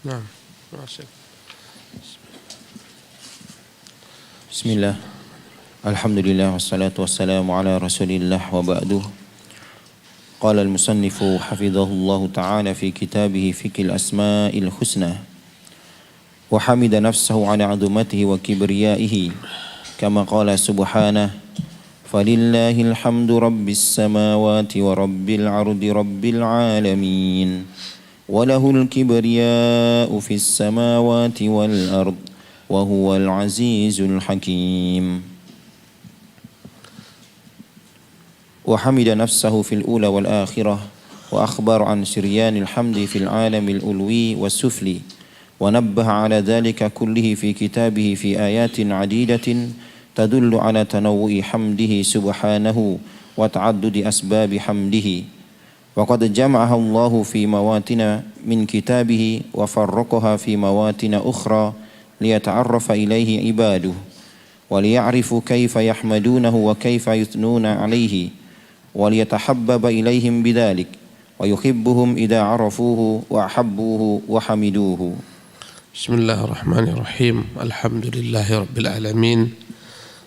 نعم. ماشي. Bismillah. Alhamdulillah wassalatu wassalamu ala Rasulillah wa ba'du. Qala al-musannifu hafidhahullahu ta'ala fi kitabih Fiqhul Asma'il Husna wa hamida nafsahu ala 'azamatihi wa kibriyaihi kama qala subhanahu falillahil hamdu rabbis samawati wa rabbil ardi rabbil alamin wa lahul kibriya'u fis samawati wal ardi wa huwal azizul hakim. وحمد نفسه في الأولى والآخرة وأخبر عن سريان الحمد في العالم الألوي والسفلي ونبه على ذلك كله في كتابه في آيات عديدة تدل على تنوع حمده سبحانه وتعدد أسباب حمده وقد جمعها الله في مواطن من كتابه وفرقها في مواطن أخرى ليتعرف إليه عباده وليعرفوا كيف يحمدونه وكيف يثنون عليه وليتحبب إليهم بذلك ويحبهم إذا عرفوه وأحبوه وحمدوه. بسم الله الرحمن الرحيم. الحمد لله رب العالمين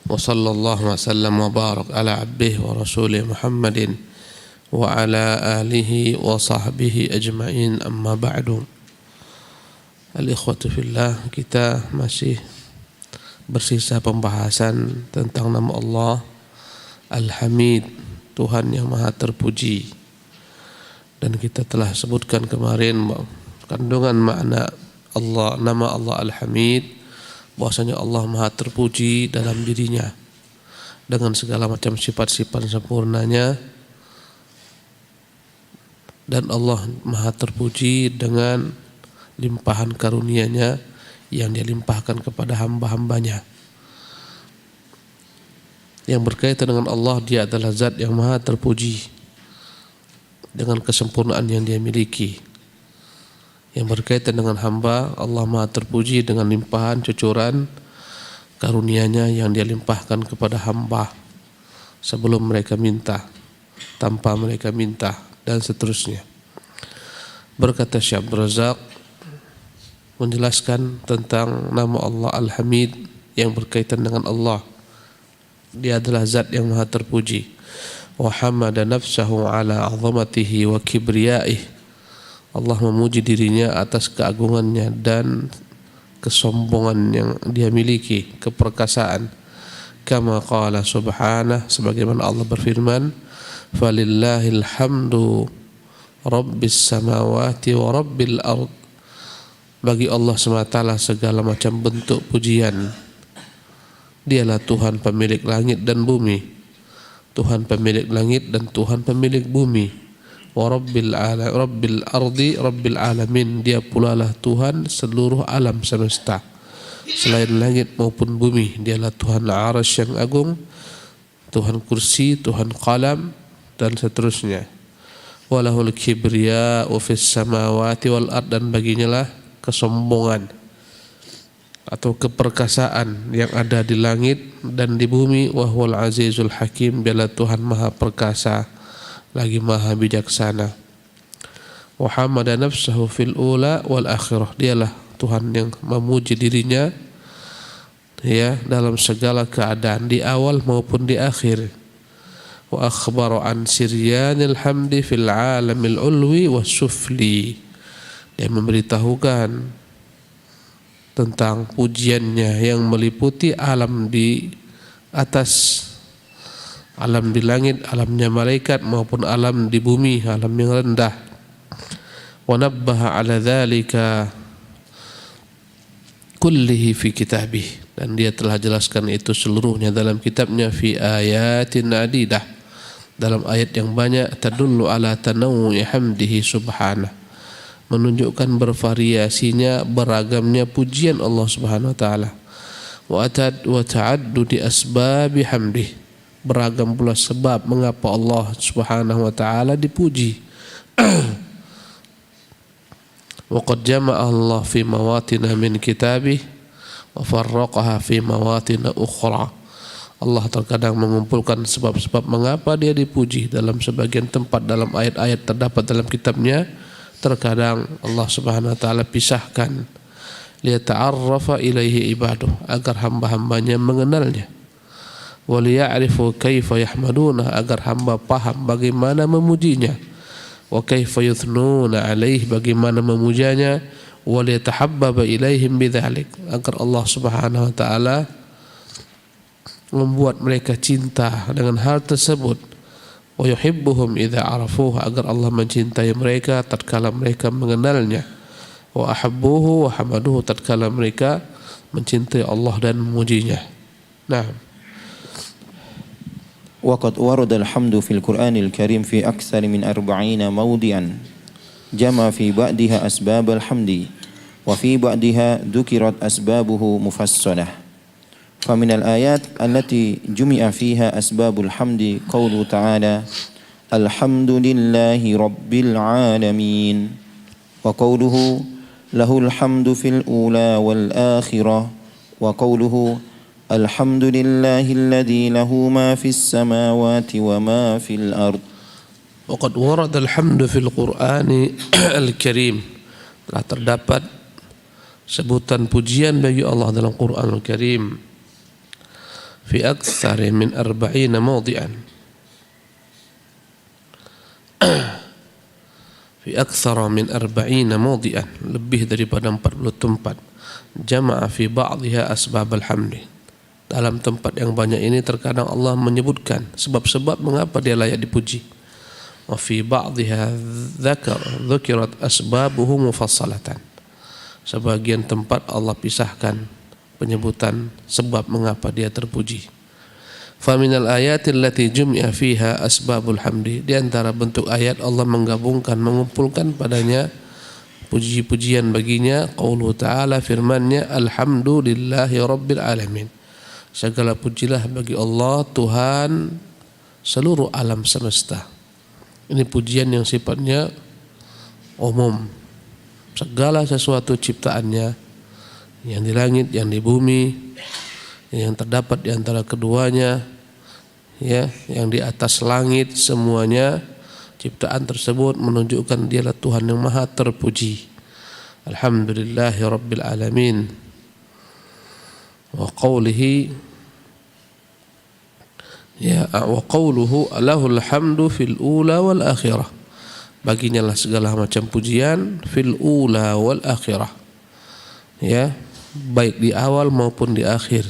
وصلى الله وسلم وبارك على عبده ورسوله محمد وعلى آله وصحبه أجمعين. أما بعد. Al-ikhwatu fillah, kita masih bersisa pembahasan tentang nama Allah Al-Hamid, Tuhan yang maha terpuji. Dan kita telah sebutkan kemarin kandungan makna Allah, nama Allah Al-Hamid, bahwasanya Allah maha terpuji dalam dirinya dengan segala macam sifat-sifat sempurnanya, dan Allah maha terpuji dengan limpahan karunia-Nya yang Dia limpahkan kepada hamba-hambanya. Yang berkaitan dengan Allah, Dia adalah zat yang maha terpuji dengan kesempurnaan yang Dia miliki. Yang berkaitan dengan hamba, Allah maha terpuji dengan limpahan cucuran karunia-Nya yang Dia limpahkan kepada hamba sebelum mereka minta, tanpa mereka minta, dan seterusnya. Berkata Syekh Abdul Razak menjelaskan tentang nama Allah Al-Hamid yang berkaitan dengan Allah. Dia adalah zat yang maha terpuji. Wa hamada nafsahu ala 'azamatihi wa kibriyaihi. Allah memuji dirinya atas keagungannya dan kesombongan yang Dia miliki, keperkasaan. Kama qala subhanahu, sebagaimana Allah berfirman, falillahil hamdu rabbis samawati wa rabbil ard. Bagi Allah SWT segala macam bentuk pujian. Dialah Tuhan pemilik langit dan bumi, Tuhan pemilik langit dan Tuhan pemilik bumi. Wa rabbil ardi rabbil alamin. Dia pula lah Tuhan seluruh alam semesta, selain langit maupun bumi. Dialah Tuhan Arsy yang agung, Tuhan kursi, Tuhan qalam, dan seterusnya. Walahul kibriya'u fis samawati wal ard. Dan baginya lah kesombongan atau keperkasaan yang ada di langit dan di bumi. Wa huwal azizul hakim. Dialah Tuhan maha perkasa lagi maha bijaksana. Wa hamada nafsahu fil ula wal akhirah. Dialah Tuhan yang memuji dirinya ya dalam segala keadaan, di awal maupun di akhir. Wa akhbara an siryanil hamdi fil alamil ulwi was sufli. Dia memberitahukan tentang pujiannya yang meliputi alam di atas, alam di langit, alamnya malaikat, maupun alam di bumi, alam yang rendah. Wa nabbaha ala dzalika kullihi fi kitabih. Dan Dia telah jelaskan itu seluruhnya dalam kitabnya, fi ayatin adidah, dalam ayat yang banyak, tadullu ala tanawwu'i hamdihi subhanahu, menunjukkan bervariasinya, beragamnya pujian Allah Subhanahu wa taala. Wa ta'addudi asbabi hamdih. Beragam pula sebab mengapa Allah Subhanahu wa taala dipuji. Wa qad jama'a Allah fi mawatin min kitabih wa farraqaha fi mawatin ukhra. Allah terkadang mengumpulkan sebab-sebab mengapa Dia dipuji dalam sebagian tempat dalam ayat-ayat terdapat dalam kitabnya, terkadang Allah Subhanahu wa taala pisahkan liyata'arrafa ilaihi ibaduh, agar hamba-hambanya mengenalnya, wa liya'rifu kaifa yahmaduna, agar hamba paham bagaimana memujinya, wa kaifa yuthnuna alaihi, bagaimana memujanya, wa liyatahabbaba ilaihim bidzalik, agar Allah Subhanahu wa taala membuat mereka cinta dengan hal tersebut, wa yuhibbuhum idza arafuhu, agar Allah mencintai mereka tatkala mereka mengenalnya, wa ahabbuhu wa hamaduhu, tatkala mereka mencintai Allah dan memujinya. Nah, وقد ورد الحمد في القرآن الكريم في أكثر من 40 موضعا جمع في بعضها أسباب الحمد وفي بعضها ذكرت أسبابه مفصلة فمن الآيات التي جمع فيها أسباب الحمد قوله تعالى الحمد لله رب العالمين وقوله له الحمد في الأولى والآخرة وقوله الحمد لله الذي له ما في السماوات وما في الأرض. وقد ورد الحمد في القرآن الكريم, telah terdapat sebutan pujian bagi Allah dalam Quran Al-Karim fi aktsar min 40 mawdi'an, fi aktsar min 40 mawdi'an, lebih daripada 40 tempat, jama'a fi ba'dihha asbab al-hamd. Dalam tempat yang banyak ini terkadang Allah menyebutkan sebab-sebab mengapa dia layak dipuji. Wa fi ba'dihha dzukirat asbabuhu mufassalatan. Sebagian tempat Allah pisahkan penyebutan sebab mengapa dia terpuji. Fa minal ayatil lati jum'a fiha asbabul hamdi, di antara bentuk ayat Allah menggabungkan, mengumpulkan padanya puji-pujian baginya, qauluhu ta'ala, firman-Nya, alhamdulillahi rabbil alamin, segala pujilah bagi Allah Tuhan seluruh alam semesta. Ini pujian yang sifatnya umum, segala sesuatu ciptaannya, yang di langit, yang di bumi, yang terdapat di antara keduanya, ya, yang di atas langit, semuanya ciptaan tersebut menunjukkan Dialah Tuhan yang maha terpuji. Alhamdulillahi rabbil alamin. Wa qawlihi, ya, wa qawluhu lahul hamdu fil ula wal akhirah, baginya lah segala macam pujian fil ula wal akhirah, ya, baik di awal maupun di akhir,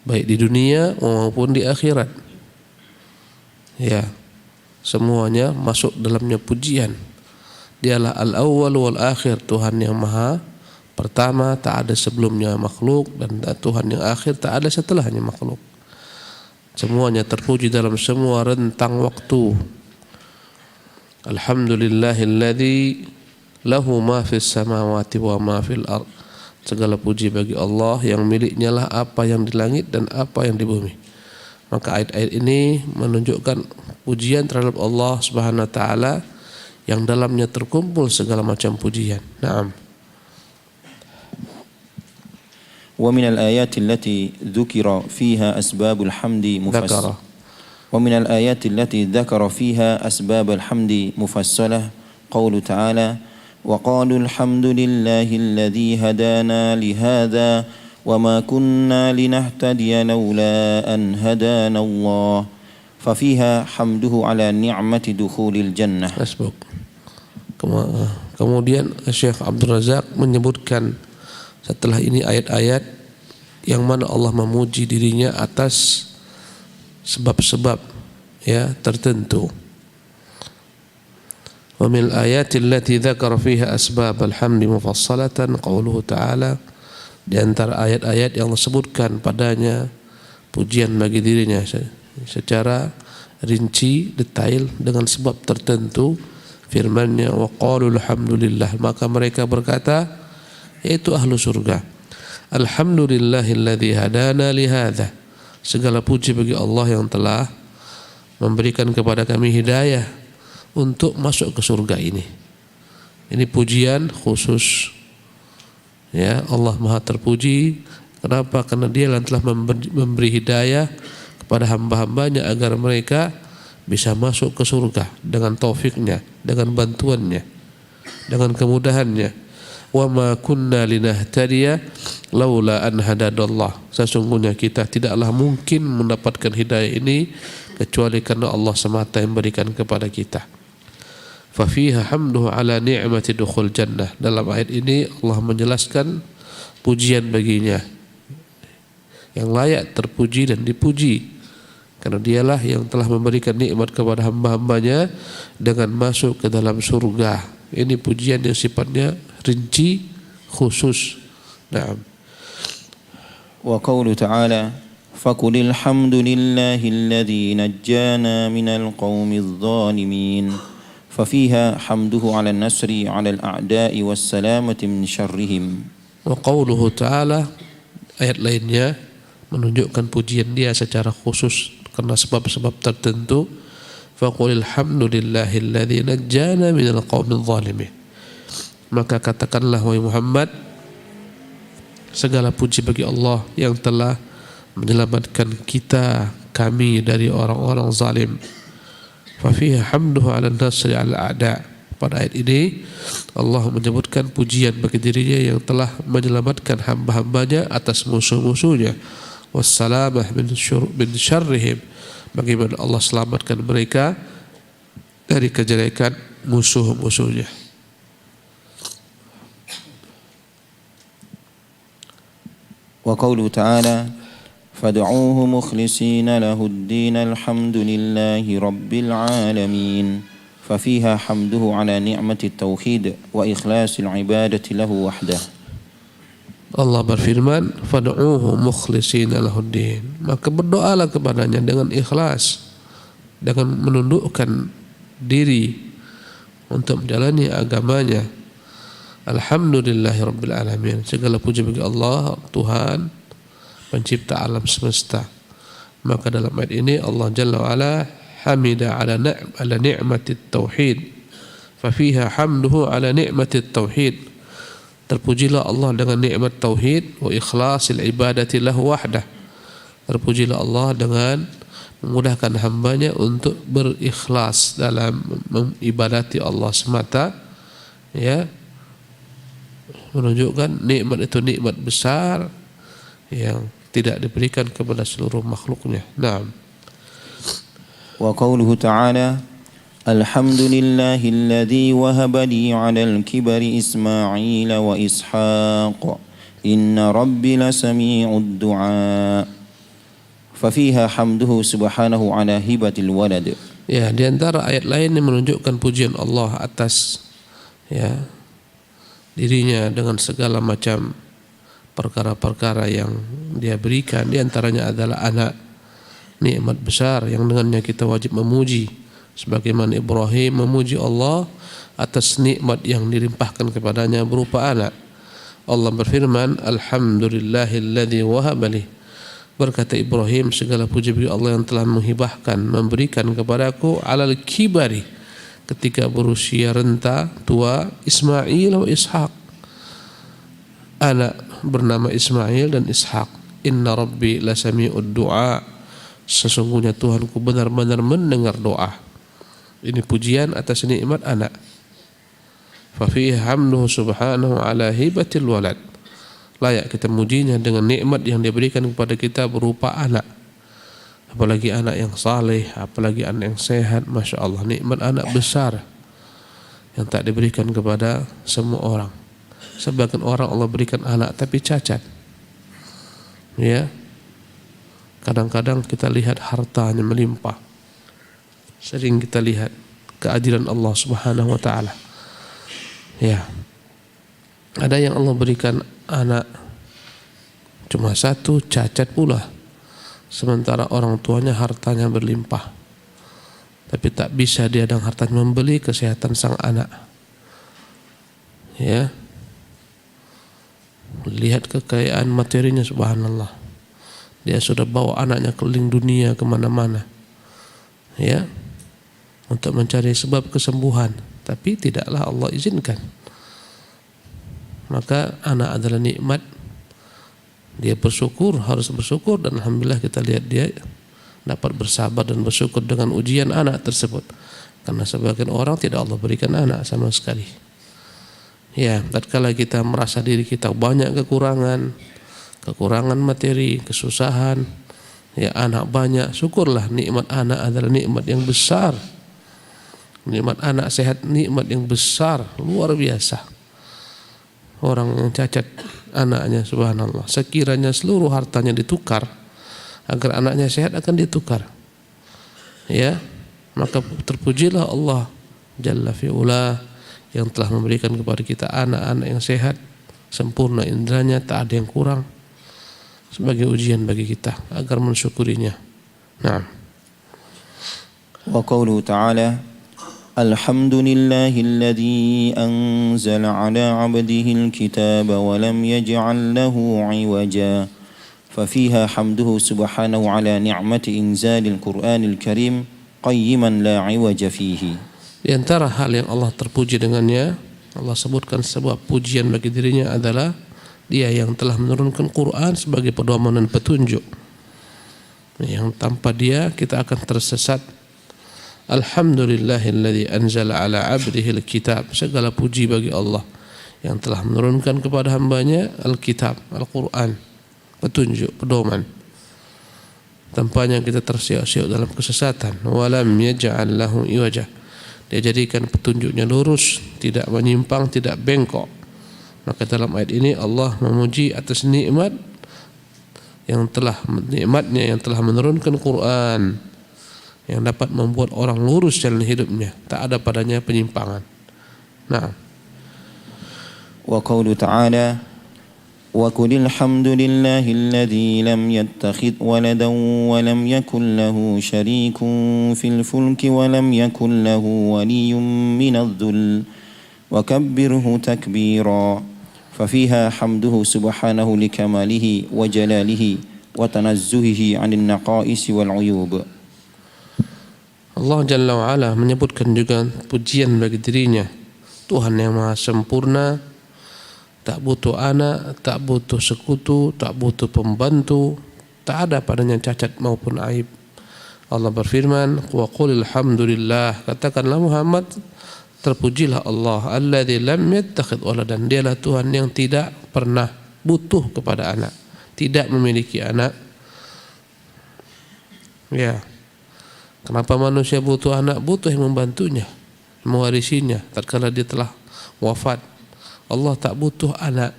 baik di dunia maupun di akhirat, ya, semuanya masuk dalamnya pujian. Dialah al-awwal wal akhir, Tuhan yang maha pertama, tak ada sebelumnya makhluk, dan Tuhan yang akhir, tak ada setelahnya makhluk. Semuanya terpuji dalam semua rentang waktu. Alhamdulillahilladzi lahu ma fis samawati wa ma fil ard. Segala puji bagi Allah yang miliknya lah apa yang di langit dan apa yang di bumi. Maka ayat-ayat ini menunjukkan pujian terhadap Allah Subhanahu wa taala yang dalamnya terkumpul segala macam pujian. Naam. ومن الآيات التي ذكر فيها أسباب الحمد مفصلة ومن الآيات التي ذكر فيها أسباب الحمد مفصلة قول تعالى وقالوا الحمد لله الذي هدانا لهذا وما كنا لنهتدي لولا أن هدانا الله ففيها حمده على نعمة دخول الجنة. Kemudian Syekh Abdul Razak menyebutkan setelah ini ayat-ayat yang mana Allah memuji dirinya atas sebab-sebab, ya, tertentu. Wa min ayatil lati dzakara fiha asbab alhamdi mufassalatan qauluhu ta'ala, di antara ayat-ayat yang disebutkan padanya pujian bagi dirinya secara rinci, detail dengan sebab tertentu, firman-Nya wa qalu alhamdulillah, maka mereka berkata, yaitu ahlu surga, alhamdulillahilladzi hadana lihadza, segala puji bagi Allah yang telah memberikan kepada kami hidayah untuk masuk ke surga ini. Ini pujian khusus, ya, Allah maha terpuji. Kenapa? Karena Dia telah memberi hidayah kepada hamba-hambanya agar mereka bisa masuk ke surga dengan taufiknya, dengan bantuannya. dengan kemudahannya. Wa ma kunna linahtadiya laula an hadadallah. Sesungguhnya kita tidaklah mungkin mendapatkan hidayah ini kecuali karena Allah semata yang berikan kepada kita. Fa fiha hamduhu ala ni'mati dukhul jannah. Dalam ayat ini Allah menjelaskan pujian baginya yang layak terpuji dan dipuji, karena dialah yang telah memberikan nikmat kepada hamba-hambanya dengan masuk ke dalam surga. Ini pujian yang sifatnya rinci, khusus. Naam. Wa qawlu ta'ala faqulil hamdulillahilladzi najjana minal qaumidz zalimin. ففيها حمده على النصر على الأعداء والسلامة من شرهم. وقوله تعالى, ayat lainnya menunjukkan pujian dia secara khusus karena sebab-sebab tertentu. Faqulil hamdulillahilladzi najjana minal qaumidz zalimin. Maka katakanlah wahai Muhammad, segala puji bagi Allah yang telah menyelamatkan kami dari orang-orang zalim. Fa fiha hamduhu 'ala an-nasri 'ala al-a'da. Pada ayat ini Allah menyebutkan pujian bagi dirinya yang telah menyelamatkan hamba-hambanya atas musuh-musuhnya. Wassalamah min syarrihim. Bagaimana Allah selamatkan mereka dari kejelekan musuh-musuhnya. Wa qawlu ta'ala فادعوه مخلصين له الدين الحمد لله رب العالمين. ففيها حمده على نعمة التوحيد وإخلاص العبادة له وحده. Allah berfirman, fad'uuhu mukhlishina lahuddin. Maka berdoalah kepadanya dengan ikhlas, dengan menundukkan diri untuk menjalani agamanya. Alhamdulillahi rabbil alamin. Segala puji bagi Allah, Tuhan pencipta alam semesta. Maka dalam ayat ini Allah Jalla wa Ala hamida ala ni'matit tauhid. Fa fiha hamduhu ala ni'matit tauhid. Terpujilah Allah dengan nikmat tauhid wa ikhlasil ibadati lahu wahdah. Terpujilah Allah dengan memudahkan hambanya untuk berikhlas dalam mengibadati Allah semata, ya, menunjukkan nikmat itu nikmat besar yang tidak diberikan kepada seluruh makhluknya. Naam. Wa qawluhu ta'ala alhamdulillahilladzi wahaba li 'alal kibari Ismail wa Ishaq inna rabbi lasami'ud du'a. Fa fiha hamduhu subhanahu 'ala hibatil walad. Ya, di antara ayat lain yang menunjukkan pujian Allah atas, ya, dirinya dengan segala macam perkara-perkara yang dia berikan. Di antaranya adalah anak, nikmat besar yang dengannya kita wajib memuji, sebagaimana Ibrahim memuji Allah atas nikmat yang dilimpahkan kepadanya berupa anak. Allah berfirman, alhamdulillahilladzi wahaba li. Berkata Ibrahim, segala puji bagi Allah yang telah menghibahkan, memberikan kepadaku alal kibari, ketika berusia renta tua, Ismail wa Ishaq, anak bernama Ismail dan Ishaq. Inna rabbi lasami'ud du'a. Sesungguhnya Tuhanku benar-benar mendengar doa. Ini pujian atas nikmat anak. Fa fihi hamduhu subhanahu 'ala hibatil walad. Layak kita mujinya dengan nikmat yang diberikan kepada kita berupa anak. Apalagi anak yang saleh, apalagi anak yang sehat. Masya Allah, nikmat anak besar yang tak diberikan kepada semua orang. Sebagian orang Allah berikan anak tapi cacat, ya. Kadang-kadang kita lihat hartanya melimpah, sering kita lihat keadilan Allah Subhanahu wa taala. Ya. Ada yang Allah berikan anak cuma satu, cacat pula. Sementara orang tuanya hartanya berlimpah, tapi tak bisa dia dengan hartanya membeli kesehatan sang anak. Ya. Lihat kekayaan materinya, subhanallah. Dia sudah bawa anaknya keliling dunia kemana-mana, ya, untuk mencari sebab kesembuhan, tapi tidaklah Allah izinkan. Maka anak adalah nikmat. Dia bersyukur, harus bersyukur, dan alhamdulillah kita lihat dia dapat bersabar dan bersyukur dengan ujian anak tersebut. Karena sebagian orang tidak Allah berikan anak sama sekali. Ya, tatkala kita merasa diri kita banyak kekurangan materi, kesusahan, ya anak banyak, syukurlah, nikmat anak adalah nikmat yang besar. Nikmat anak sehat, nikmat yang besar, luar biasa. Orang yang cacat anaknya, subhanallah, sekiranya seluruh hartanya ditukar agar anaknya sehat, akan ditukar. Ya, maka terpujilah Allah Jalla fi'ula yang telah memberikan kepada kita anak-anak yang sehat, sempurna indranya, tak ada yang kurang, sebagai ujian bagi kita agar mensyukurinya. Nah. Wa qawluhu ta'ala Alhamdulillahilladzi anzala ala 'abdihi al-kitaba wa lam yaj'al lahu 'iwaja fafiha hamduhu subhanahu ala ni'mati inzalil Qur'anil Karim qayyiman la 'iwaja fihi. Di antara hal yang Allah terpuji dengannya, Allah sebutkan sebuah pujian bagi dirinya adalah Dia yang telah menurunkan Quran sebagai pedoman dan petunjuk. Yang tanpa Dia kita akan tersesat. Alhamdulillahilladzi anzala ala 'abdihi al-kitab. Segala puji bagi Allah yang telah menurunkan kepada hambanya al-kitab, Al-Quran, petunjuk, pedoman. Tampaknya kita tersiok-siok dalam kesesatan. Walam yaj'al lahu iwaja. Dia jadikan petunjuknya lurus, tidak menyimpang, tidak bengkok. Maka dalam ayat ini Allah memuji atas nikmatnya yang telah menurunkan Quran yang dapat membuat orang lurus jalan hidupnya, tak ada padanya penyimpangan. Nah. Wa qawlu ta'ala wa qulil hamdulillahilladzi lam yattakhidh waladan wa lam yakul lahu syarikun fil fulki wa lam yakul lahu waliyyun minadh-dhull wa kabbirhu takbira fafiha hamduhu subhanahu likamalihi wa jalalihi wa tanazzuhihi 'anil naqais wal 'uyub. Allah Jalla wa Ala menyebutkan juga pujian bagi dirinya, Tuhan yang maha sempurna, tak butuh anak, tak butuh sekutu, tak butuh pembantu, tak ada padanya cacat maupun aib. Allah berfirman, wa qulil hamdulillah, katakanlah Muhammad, terpujilah Allah alladzi lam yattakhidh waladan, dialah Tuhan yang tidak pernah butuh kepada anak, tidak memiliki anak. Ya. Kenapa manusia butuh anak? Butuh yang membantunya, mewarisinya tatkala dia telah wafat. Allah tak butuh anak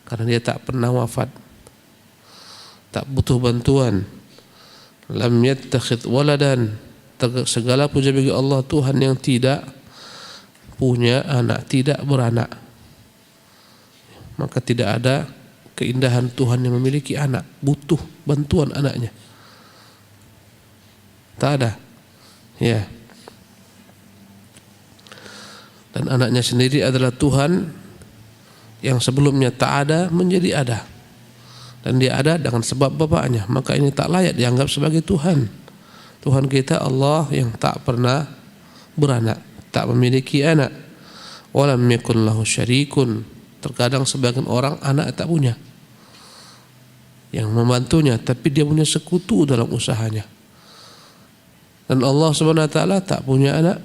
karena Dia tak pernah wafat, tak butuh bantuan. Lam yattakhidh waladan, segala puja bagi Allah, Tuhan yang tidak punya anak, tidak beranak. Maka tidak ada keindahan Tuhan yang memiliki anak, butuh bantuan anaknya, tak ada. Ya. Dan anaknya sendiri adalah Tuhan yang sebelumnya tak ada menjadi ada, dan Dia ada dengan sebab bapaknya. Maka ini tak layak dianggap sebagai Tuhan. Tuhan kita Allah yang tak pernah beranak, tak memiliki anak. Walam yakun lahu syarikun. Terkadang sebagian orang anak tak punya yang membantunya, tapi dia punya sekutu dalam usahanya. Dan Allah Subhanahu wa taala tak punya anak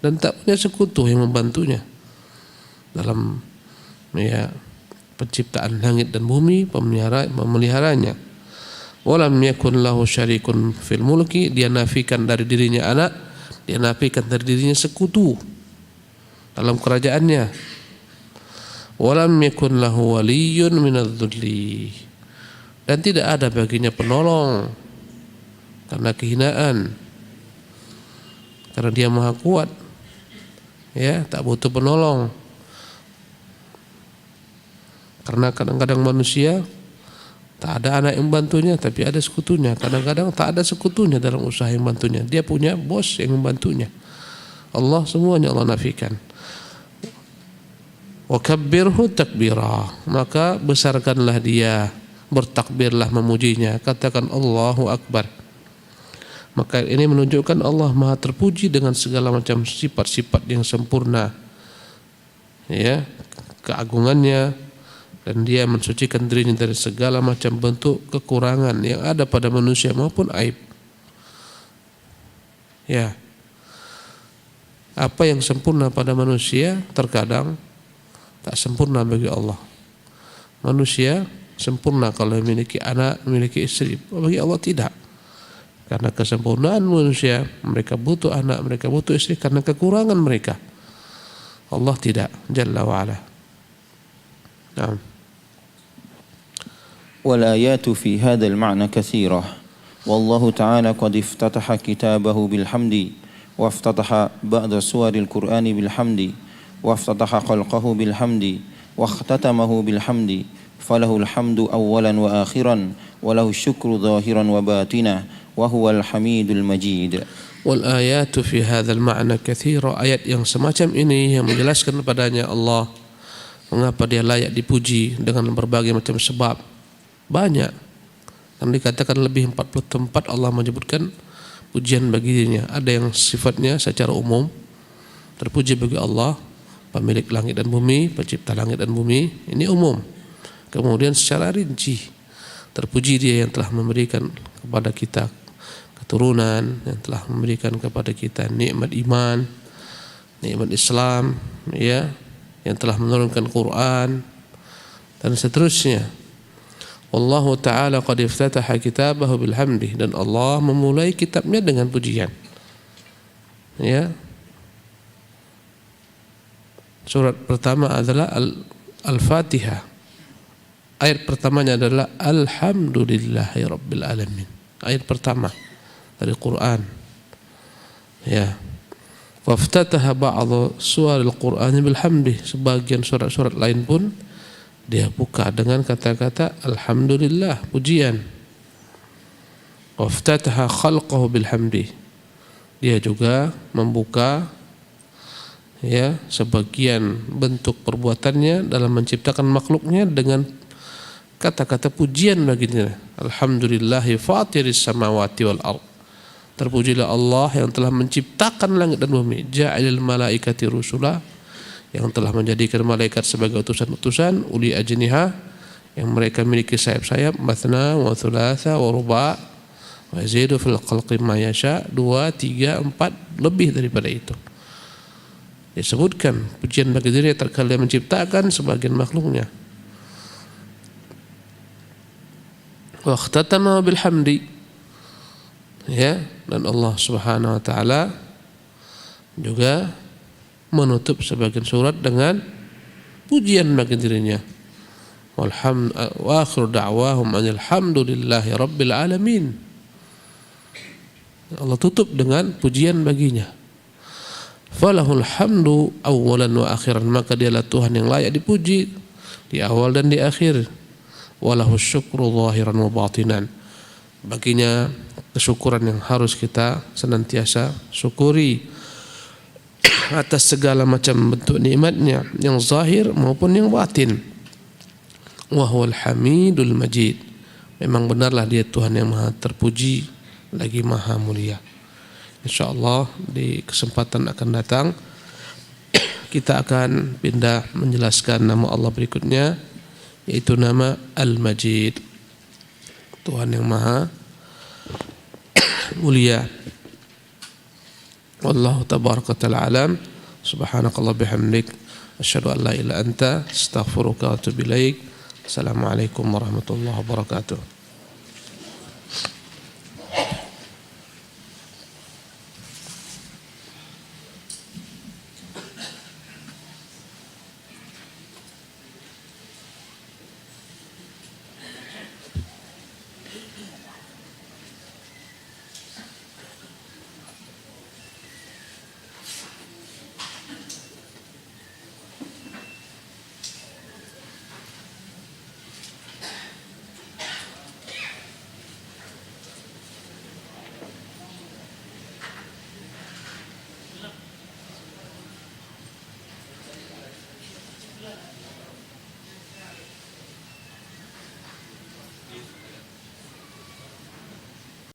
dan tak punya sekutu yang membantunya dalam penciptaan langit dan bumi, memeliharanya. Walam yakun lahu syarikun fil mulki, dia nafikan dari dirinya anak, dia nafikan dari dirinya sekutu dalam kerajaannya. Walam yakun lahu waliyyun minadh-dhulli, dan tidak ada baginya penolong karena kehinaan, karena Dia maha kuat, ya, tak butuh penolong. Karena kadang-kadang manusia tak ada anak yang membantunya, tapi ada sekutunya. Kadang-kadang tak ada sekutunya dalam usaha yang membantunya, dia punya bos yang membantunya. Allah semuanya Allah nafikan. Wa kabbirhu takbira, maka besarkanlah Dia, bertakbirlah memujinya, katakan Allahu Akbar. Maka ini menunjukkan Allah maha terpuji dengan segala macam sifat-sifat yang sempurna, ya, keagungannya, dan Dia mensucikan dirinya dari segala macam bentuk kekurangan yang ada pada manusia maupun aib. Ya, apa yang sempurna pada manusia terkadang tak sempurna bagi Allah. Manusia sempurna kalau memiliki anak, memiliki istri. Bagi Allah tidak. Karena kesempurnaan manusia, mereka butuh anak, mereka butuh istri karena kekurangan mereka. Allah tidak, Jalla wa'ala. Naam. والآيات في هذا المعنى كثيرة والله تعالى قد افتتح كتابه بالحمد وافتتح بعض سور القرآن بالحمد وافتتح خلقه بالحمد واختتمه بالحمد فله الحمد أولا وآخرا وله الشكر ظاهرا وباطنا وهو الحميد المجيد. والآيات في هذا المعنى كثيرة. Ayat yang semacam ini yang menjelaskan padanya Allah mengapa dia layak dipuji dengan berbagai macam sebab. Banyak. Dan dikatakan lebih 40 tempat Allah menyebutkan pujian baginya. Ada yang sifatnya secara umum, terpuji bagi Allah, pemilik langit dan bumi, pencipta langit dan bumi, ini umum. Kemudian secara rinci, terpuji dia yang telah memberikan kepada kita keturunan, yang telah memberikan kepada kita nikmat iman, nikmat Islam, ya, yang telah menurunkan Quran dan seterusnya. Wallahu ta'ala qad iftataha kitabahu bilhamdi, dan Allah memulai kitabnya dengan pujian. Ya. Surat pertama adalah Al-Fatihah. Ayat pertamanya adalah Alhamdulillahi Rabbil Alamin. Ayat pertama dari Quran. Ya. Waftataha ba'dhu suwaril Qur'ani bilhamdi. Sebagian surat-surat lain pun dia buka dengan kata-kata Alhamdulillah, pujian. Waftataha khalqahu bilhamdi. Dia juga membuka, ya, sebagian bentuk perbuatannya dalam menciptakan makhluknya dengan kata-kata pujian baginya. Alhamdulillahi fatiris samawati wal ard. Terpujilah Allah yang telah menciptakan langit dan bumi. Ja'ilil malaikati rusula, yang telah menjadikan malaikat sebagai utusan-utusan, uli ajniha, yang mereka memiliki sayap-sayap, mathna wa thulatha wa ruba' wa yazidu fil khalqi ma yasha, 2, 3, 4, lebih daripada itu. Disebutkan pujian bagi diri terkala menciptakan sebagian makhluknya. Wa ikhtatama bil hamdi, ya, dan Allah Subhanahu wa taala juga menutup sebagian surat dengan pujian bagi dirinya. Wa akhiru da'wahum alhamdulillahi rabbil alamin. Allah tutup dengan pujian baginya. Falahul hamdu awwalan wa akhiran, maka dialah Tuhan yang layak dipuji di awal dan di akhir. Walahu syukru zahiran wa batinan. Baginya kesyukuran yang harus kita senantiasa syukuri atas segala macam bentuk nikmatnya, yang zahir maupun yang batin. Wa huwal hamidul majid. Memang benarlah dia Tuhan yang maha terpuji lagi maha mulia. InsyaAllah di kesempatan akan datang kita akan pindah menjelaskan nama Allah berikutnya, yaitu nama Al-Majid, Tuhan yang maha mulia. Wallahu tabaraka ta'ala alam. Subhanakallah bihamdik, asyhadu an la ilaha illa anta, astaghfiruka wa atubu ilaik. Assalamualaikum warahmatullahi wabarakatuh.